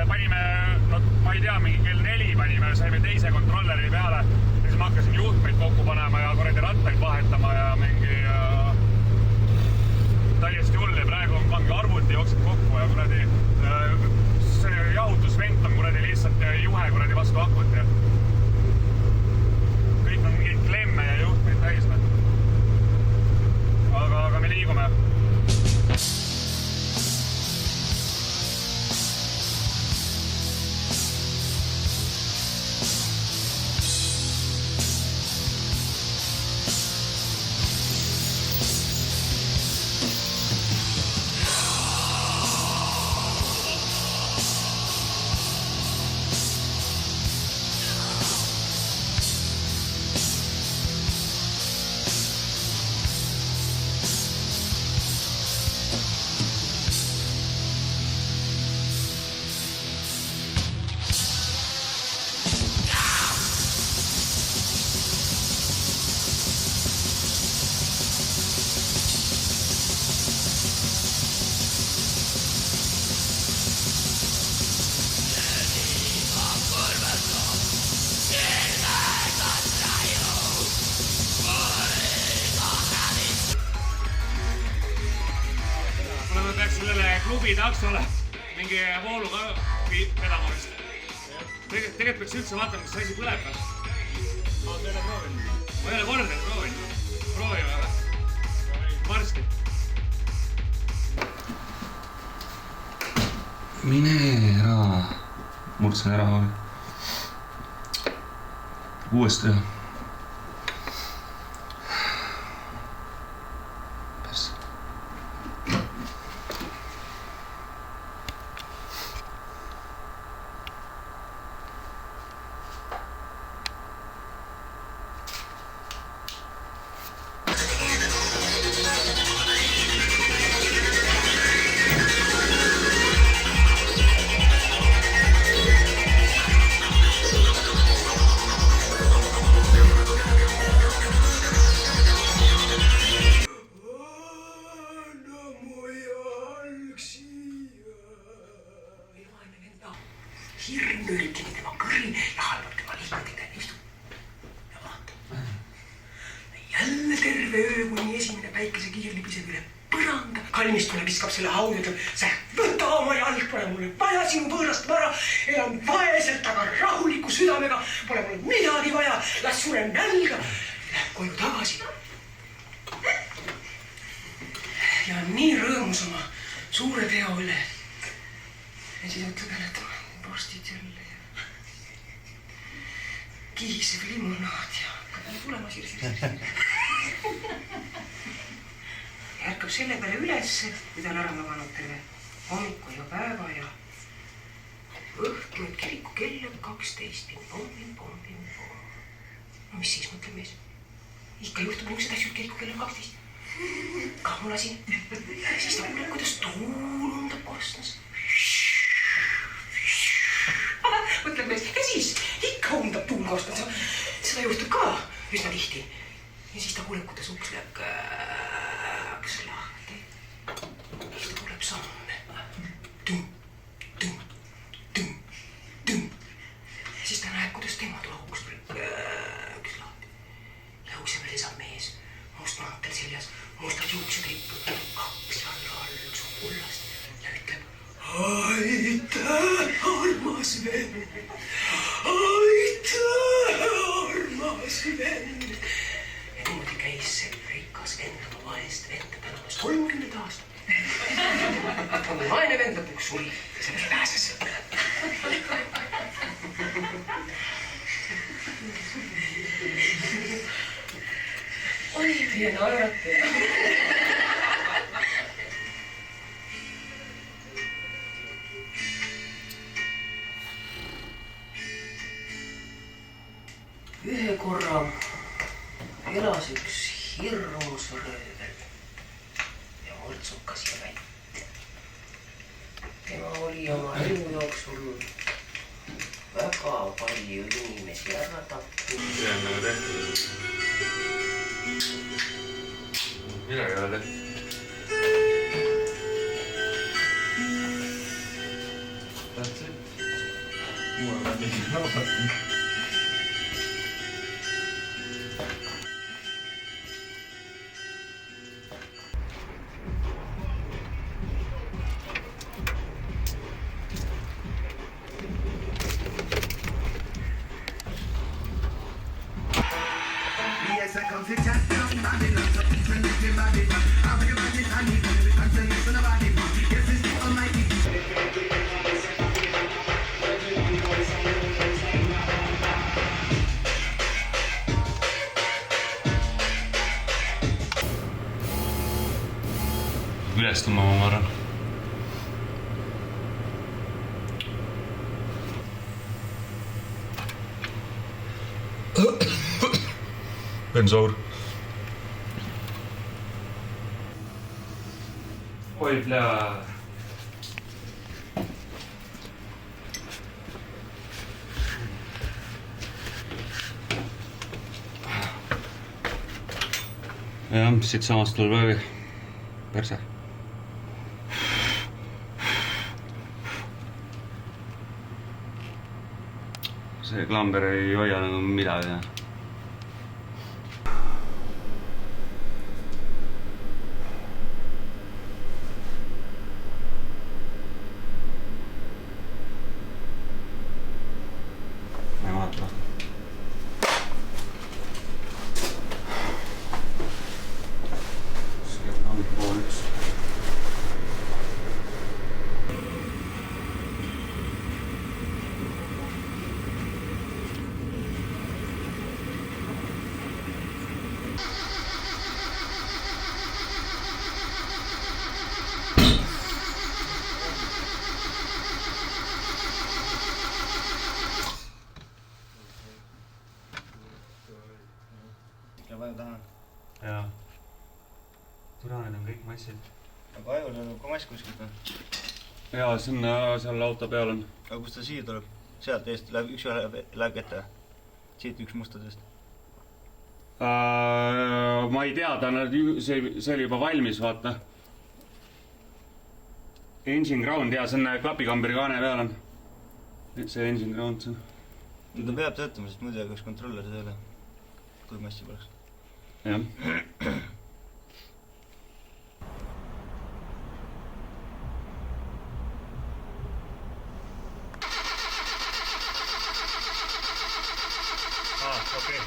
panime, no ma ei tea, mingi kell 4 panime, saime teise kontrolleri peale. Ja siis ma hakkasin juhtmeid kokku panema ja kuradi rattaid vahetama ja mingi täiesti hull ja praegu on mingi arvuti jookseb kokku ja kuradi see jahutusvent on kuradi lihtsalt juhe kuradi vastu akut ja kõik on mingeid klemme ja juhtmeid täis. Aga me liigume. Klubi taksole mingi voolu ka vedama vist. Tegelikult peaks üldse vaatama, kas see asi põleb. Ma ei ole proovinud. Ma ei ole kordagi proovinud. Proovime aga. Varsti. Mine ära. Murdsin ära hoovi. Uuesti jah. Hirm nörkini tema kõri ja halvab tema liikmetega istu. Ja vaata. Jälle terve öö, kuni esimene päikesekiir libiseb üle põranda. Kalmistule viskab selle hauda ja ütleb, sa võta oma jalg, pole mulle vaja sinu võõrast vara. Elan vaeselt, aga rahuliku südamega. Pole mulle midagi vaja. Las suren nälga. Läheb koju tagasi. Ja nii rõõmus oma suure teo üle. Ja siis ütleb jälle, et postid jälle ja kihisev limonaad ja hakkab tulema sirsi. Ärkab selle peale üles, mida on ära maganud terve hommiku ja päeva ja õhtu, et kiriku kell on 12. Pom. No mis siis mõtleb mees? Ikka juhtub niisugused asjad, kiriku kell on 12. Kahmulasin. Siis ta kuuleb, kuidas tuulundab korstnas. Mõtleb mees, ja siis ikka undab tuulkorstnas. Seda juhtub ka üsna tihti. Ja siis ta kuuleb, kuidas uks läheb käeks lahti. Siis ta kuuleb samme. Tum. Ja siis ta näeb, kuidas tema tuleb uks käeks lahti. Ja ukse peal seisab mees. Must mantel seljas, mustad juuksed ripud, 2 jalga all, 1 kullast ja ütleb aitäh, armas venn! Aitäh, armas venn! Ja niimoodi käis see rikas venn oma vaest venda tänamas 30 aastat. Oma vaene vend lõpuks suri ja sellest pääses. Oi, teie naerate. Ühe korra elas üks hirmus röövel ja mõrtsukas ja vätt. Tema oli oma elu jooksul väga palju inimesi ära tapnud. See on nagu tehtud. Midagi ei ole tehtud. That's it. Mul on mingi raamat. Ülestuma, ma arvan. Bensour. Oi, bля. Jah, siit samast tuleb läbi. Perse. See klamber ei hoia nagu midagi. Ma ei vaata. See on pool üks. Ja vaju taha. Jaa. Tule, need on kõik massid. Aga ajul on ka mass kuskilt või? Jaa, sinna seal auto peal on. Aga kust ta siia tuleb? Sealt eest läheb üks läheb ette. Siit üks mustadest. Ma ei tea, see oli juba valmis, vaata. Engine ground, jaa, see on klapikambri kaane peal on. See engine ground, see on. Nüüd ta peab töötama, sest muidu hakkaks kontroller tööle. Kui massi poleks. Jah. Okei.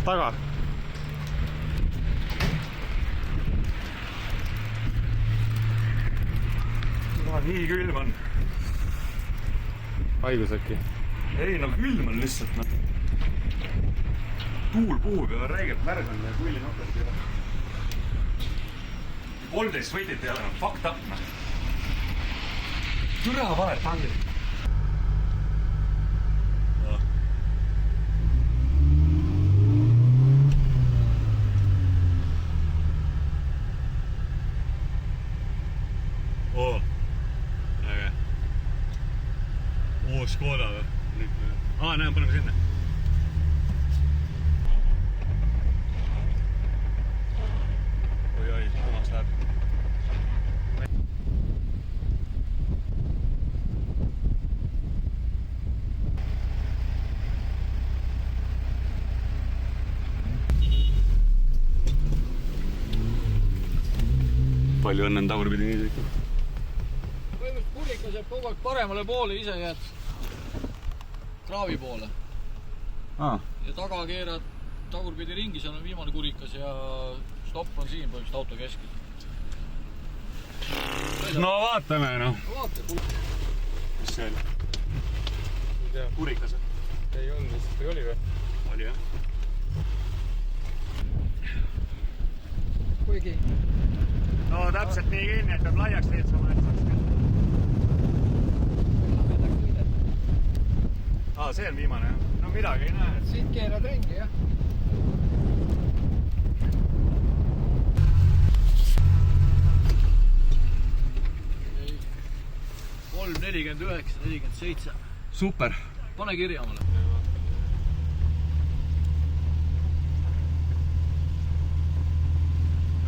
Taga. Nii külm on. Haigus äkki? Ei, no külm on lihtsalt. Tuul puhub ja räigelt märg on ja kulli nokast ei ole. 13 võitit ei ole, fucked up. Türa valet tangid. Škoda või? Näe, paneme sinna. Oi, kumast läheb. Palju õnne on tagurpidi nii sõitu? Põhimõtteliselt pullikas jääb kogu aeg paremale poole, ise jääd kraavi poole. Ja taga keerad tagurpidi ringi, seal on viimane kurikas ja stopp on siin põhimõtteliselt auto keskil. No vaatame, noh. Vaata, Mis see oli? Kurikas? Ei olnud vist, või oli või? Oli, jah. kuigi. No täpselt nii kinni, et peab laiaks lihtsama, et saaks küll. See on viimane, jah. No midagi ei näe. Siit keerad ringi, jah. 3:49, 47. Super. Pane kirja mulle.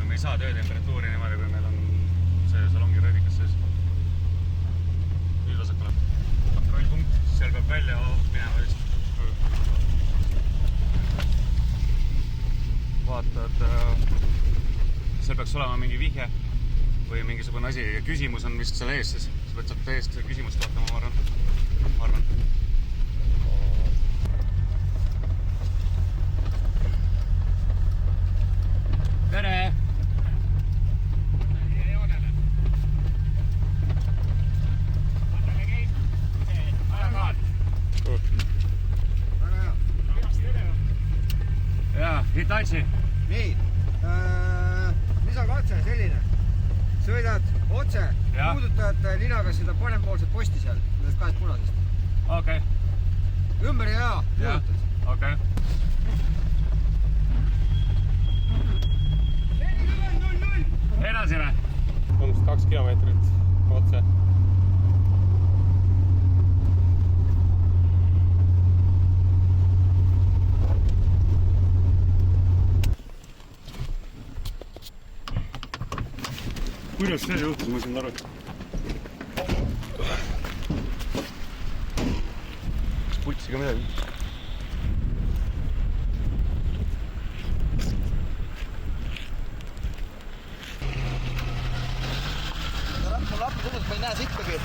Me ei saa töötemperatuuri niimoodi, kui meil on see salongi röödikas sees. Nüüd vasakule. Kontrollpunkt, seal peab välja minema vist. Vaatad, seal peaks olema mingi vihje või mingisugune asi ja küsimus on vist seal ees, siis sa pead sealt eest küsimust vaatama, ma arvan. Tere! Jaa, Hitachi. Nii, lisakatse selline. Sõidad otse, puudutad ninaga seda parempoolset posti seal, nendest kahest punasest. Okei. Ümber ja puudutad. Okei. 40-0-0! Edasi või? Umbes 2 kilomeetrit otse. Kuidas see juhtus, ma siin aru? Kas putsi ka midagi? Mul lapis umbes, ma ei näe sittagi.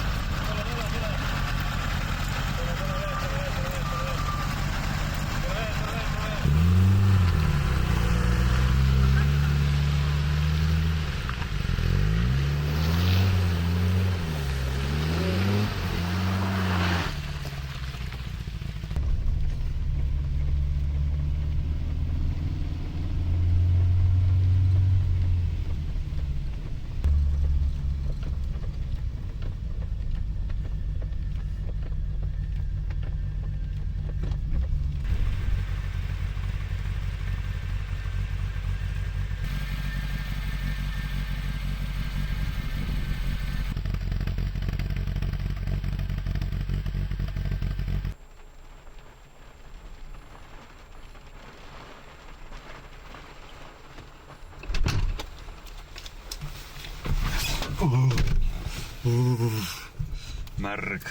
Märg.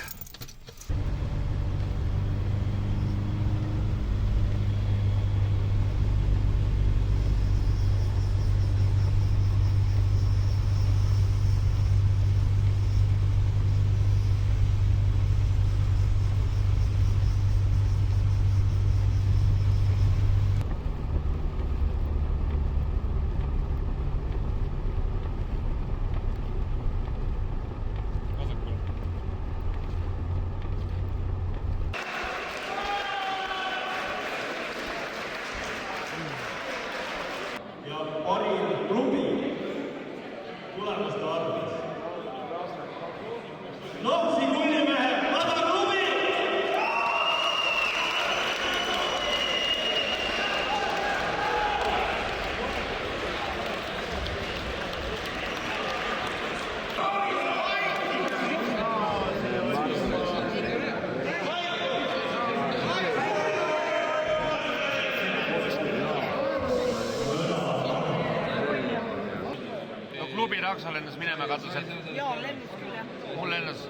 Takso lendas minema katuselt. Jaa, lennus küll jah. Mul lennus.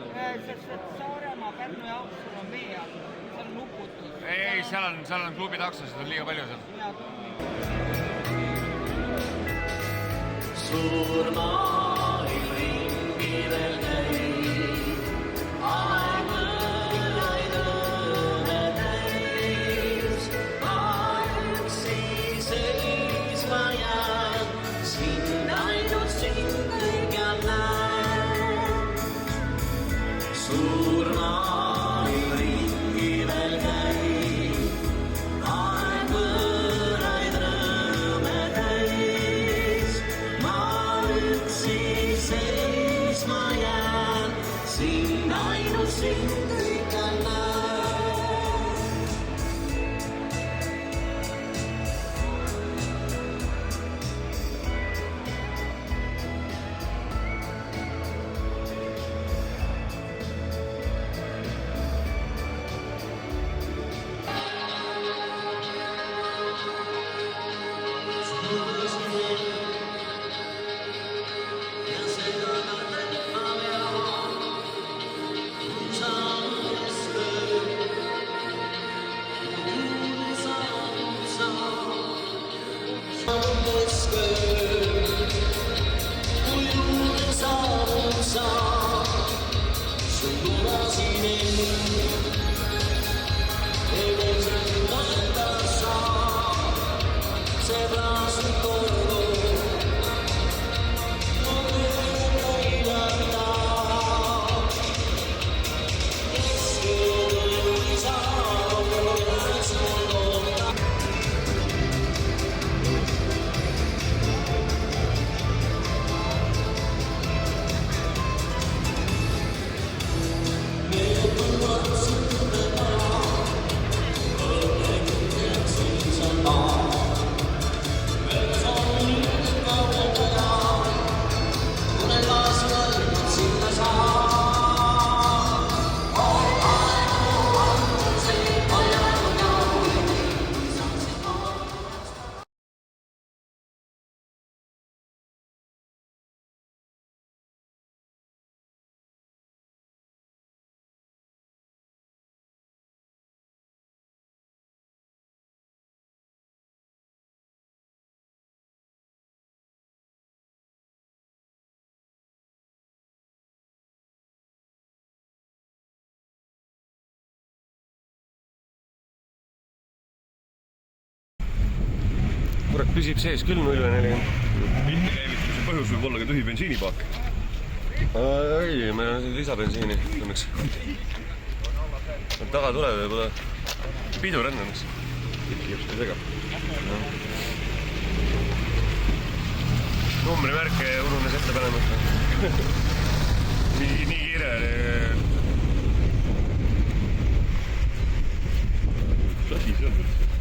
Sest Saaremaa Pärnu jaoks sul on vee all. Seal on nuputud. Ei, seal on klubi taksosid, on liiga palju seal. Jaa, Suur maailm ringi veel käib, ainaid õõne täis, ma üksi seisma jään, sind ikka näe. kurat püsib sees küll 0,40. Mittekäivitamise põhjus võib olla ka tühi bensiinipaak. Ei, meil on siin lisabensiini õnneks. Taga tuleb ja pole pidur enne õnneks. Just ei sega. Numbrimärke ununes ette panemata. nii kiire oli. Mis asi see on?